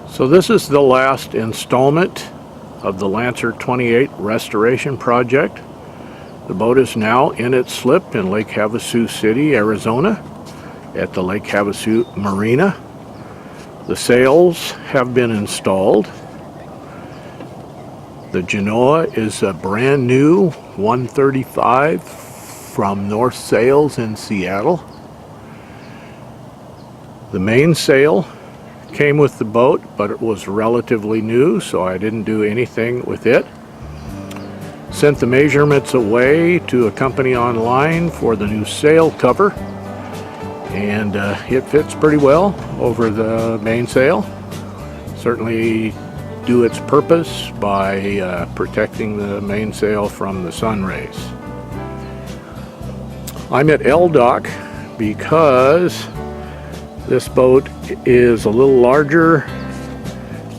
So this is the last installment of the Lancer 28 restoration project. The boat is now in its slip in Lake Havasu City, Arizona at the Lake Havasu Marina. The sails have been installed. The Genoa is a brand new 135 from North Sails in Seattle. The mainsail came with the boat, but it was relatively new, so I didn't do anything with it. Sent the measurements away to a company online for the new sail cover, and it fits pretty well over the mainsail. Certainly do its purpose by protecting the mainsail from the sun rays. I'm at LDOC because this boat is a little larger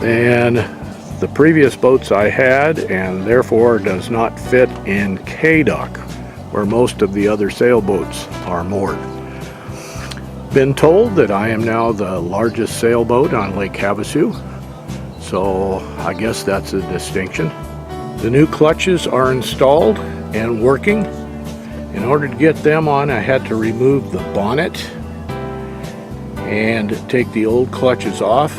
than the previous boats I had, and therefore does not fit in KDOC, where most of the other sailboats are moored. Been told that I am now the largest sailboat on Lake Havasu, so I guess that's a distinction. The new clutches are installed and working. In order to get them on, I had to remove the bonnet and take the old clutches off.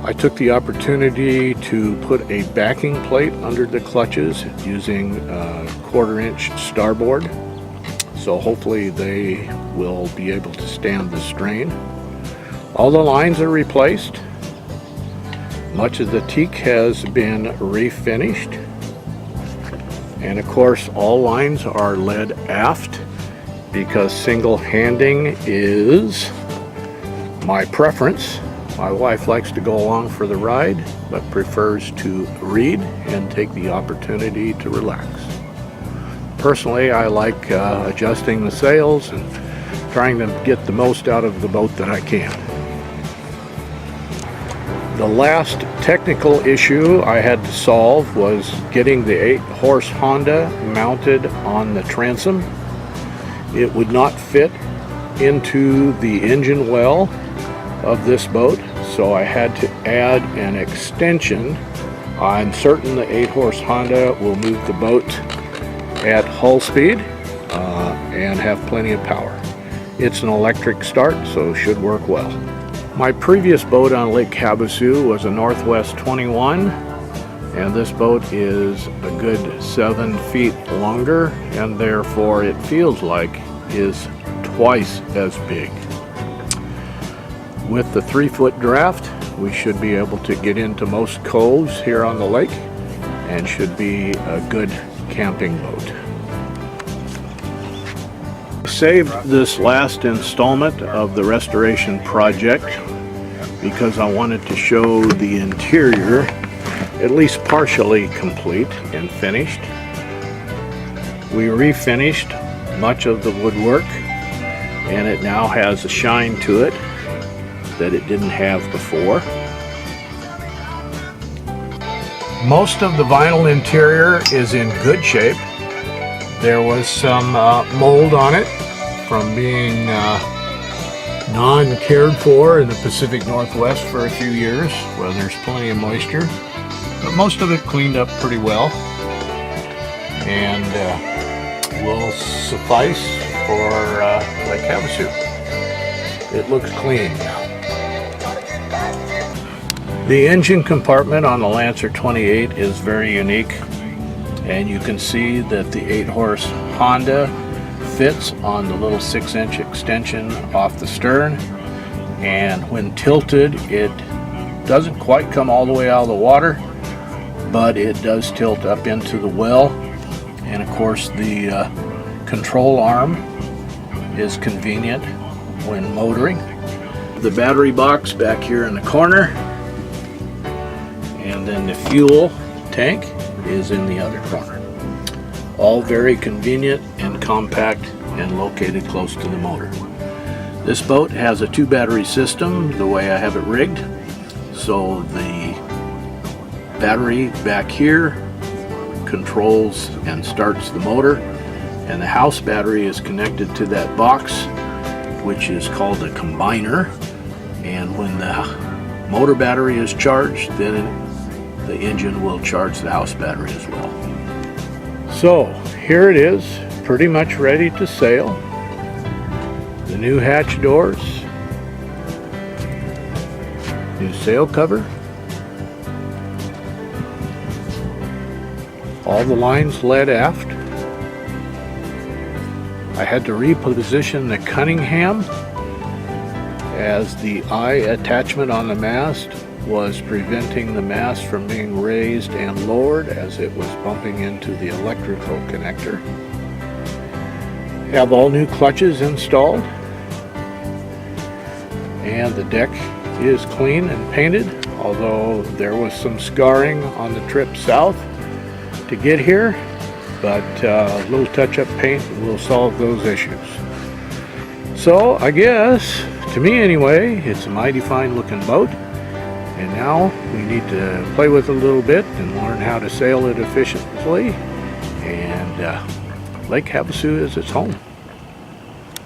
I took the opportunity to put a backing plate under the clutches using a 1/4-inch starboard, so hopefully they will be able to stand the strain. All the lines are replaced. Much of the teak has been refinished, and of course all lines are led aft because single handing is my preference. My wife likes to go along for the ride, but prefers to read and take the opportunity to relax. Personally, I like adjusting the sails and trying to get the most out of the boat that I can. The last technical issue I had to solve was getting the 8-horse Honda mounted on the transom. It would not fit into the engine well of this boat, so I had to add an extension. I'm certain the 8-horse Honda will move the boat at hull speed and have plenty of power. It's an electric start, so should work well. My previous boat on Lake Havasu was a Northwest 21, and this boat is a good 7 feet longer, and therefore it feels like is twice as big. With the 3-foot draft, we should be able to get into most coves here on the lake and should be a good camping boat. I saved this last installment of the restoration project because I wanted to show the interior at least partially complete and finished. We refinished much of the woodwork, and it now has a shine to it that it didn't have before. Most of the vinyl interior is in good shape. There was some mold on it from being non-cared for in the Pacific Northwest for a few years, where there's plenty of moisture, but most of it cleaned up pretty well and will suffice for Lake Havasu. It looks clean now. The engine compartment on the Lancer 28 is very unique, and you can see that the 8-horse Honda fits on the little 6-inch extension off the stern, and when tilted it doesn't quite come all the way out of the water, but it does tilt up into the well. And of course the control arm is convenient when motoring. The battery box back here in the corner, and then the fuel tank is in the other corner. All very convenient and compact and located close to the motor. This boat has a 2-battery system the way I have it rigged, so the battery back here controls and starts the motor, and the house battery is connected to that box, which is called a combiner, and when the motor battery is charged, then the engine will charge the house battery as well. So here it is, pretty much ready to sail. The new hatch doors, new sail cover, all the lines led aft. I had to reposition the Cunningham as the eye attachment on the mast was preventing the mast from being raised and lowered as it was bumping into the electrical connector. Have all new clutches installed, and the deck is clean and painted, although there was some scarring on the trip south to get here, but a little touch-up paint will solve those issues. So I guess, to me anyway, it's a mighty fine looking boat, and now we need to play with it a little bit and learn how to sail it efficiently, and Lake Havasu is its home.